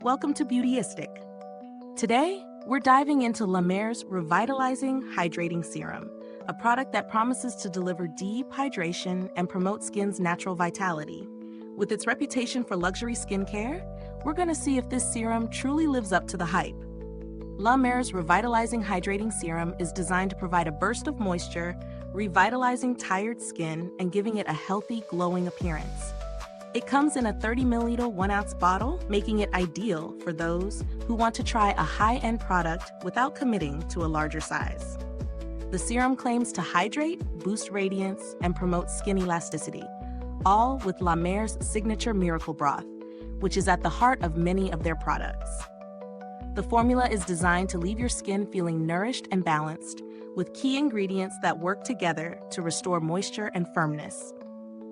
Welcome to Beautyistic. Today, we're diving into Mer's Revitalizing Hydrating Serum, a product that promises to deliver deep hydration and promote skin's natural vitality. With its reputation for luxury skincare, we're going to see if this serum truly lives up to the hype. Mer's Revitalizing Hydrating Serum is designed to provide a burst of moisture, revitalizing tired skin and giving it a healthy, glowing appearance. It comes in a 30 milliliter 1 ounce bottle, making it ideal for those who want to try a high-end product without committing to a larger size. The serum claims to hydrate, boost radiance, and promote skin elasticity, all with Mer's signature Miracle Broth, which is at the heart of many of their products. The formula is designed to leave your skin feeling nourished and balanced, with key ingredients that work together to restore moisture and firmness.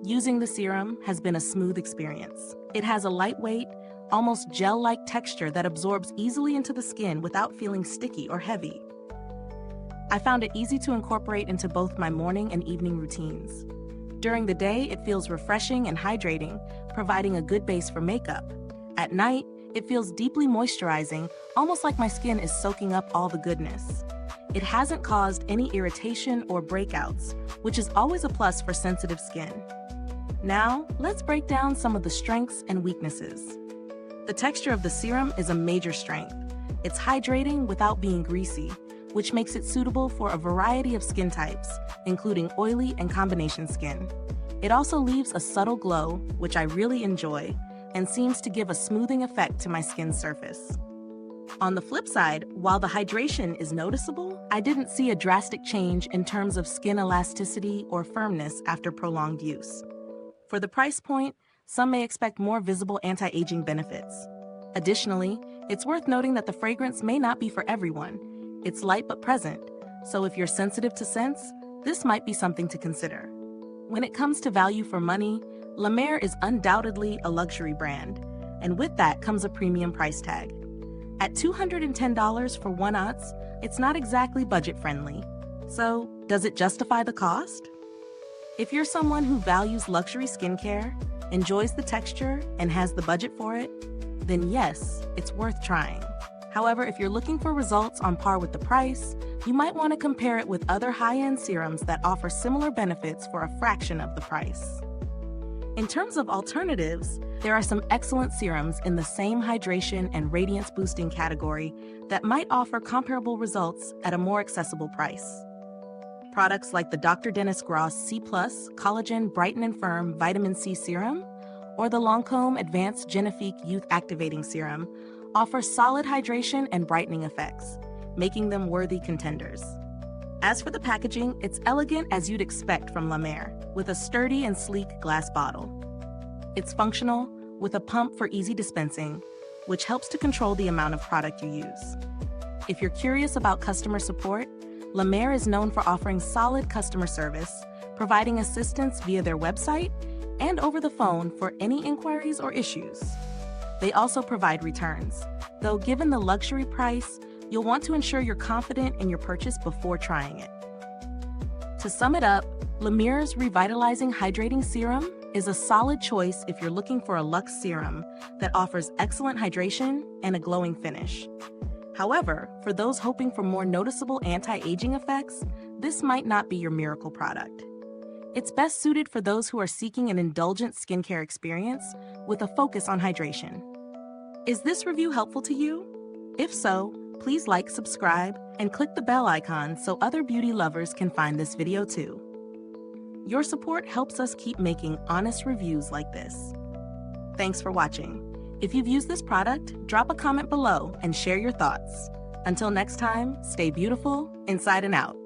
Using the serum has been a smooth experience. It has a lightweight, almost gel-like texture that absorbs easily into the skin without feeling sticky or heavy. I found it easy to incorporate into both my morning and evening routines. During the day, it feels refreshing and hydrating, providing a good base for makeup. At night, it feels deeply moisturizing, almost like my skin is soaking up all the goodness. It hasn't caused any irritation or breakouts, which is always a plus for sensitive skin. Now, let's break down some of the strengths and weaknesses. The texture of the serum is a major strength. It's hydrating without being greasy, which makes it suitable for a variety of skin types, including oily and combination skin. It also leaves a subtle glow, which I really enjoy, and seems to give a smoothing effect to my skin's surface. On the flip side, while the hydration is noticeable, I didn't see a drastic change in terms of skin elasticity or firmness after prolonged use. For the price point, some may expect more visible anti-aging benefits. Additionally, it's worth noting that the fragrance may not be for everyone. It's light but present, so if you're sensitive to scents, this might be something to consider. When it comes to value for money, Mer is undoubtedly a luxury brand, and with that comes a premium price tag. At $210 for 1 ounce, it's not exactly budget-friendly. So, does it justify the cost? If you're someone who values luxury skincare, enjoys the texture, and has the budget for it, then yes, it's worth trying. However, if you're looking for results on par with the price, you might want to compare it with other high-end serums that offer similar benefits for a fraction of the price. In terms of alternatives, there are some excellent serums in the same hydration and radiance boosting category that might offer comparable results at a more accessible price. Products like the Dr. Dennis Gross C+, Collagen Brighten and Firm Vitamin C Serum, or the Lancome Advanced Genifique Youth Activating Serum offer solid hydration and brightening effects, making them worthy contenders. As for the packaging, it's elegant as you'd expect from Mer, with a sturdy and sleek glass bottle. It's functional, with a pump for easy dispensing, which helps to control the amount of product you use. If you're curious about customer support, Mer is known for offering solid customer service, providing assistance via their website and over the phone for any inquiries or issues. They also provide returns, though given the luxury price, you'll want to ensure you're confident in your purchase before trying it. To sum it up, Mer's Revitalizing Hydrating Serum is a solid choice if you're looking for a luxe serum that offers excellent hydration and a glowing finish. However, for those hoping for more noticeable anti-aging effects, this might not be your miracle product. It's best suited for those who are seeking an indulgent skincare experience with a focus on hydration. Is this review helpful to you? If so, please like, subscribe, and click the bell icon so other beauty lovers can find this video too. Your support helps us keep making honest reviews like this. Thanks for watching. If you've used this product, drop a comment below and share your thoughts. Until next time, stay beautiful, inside and out.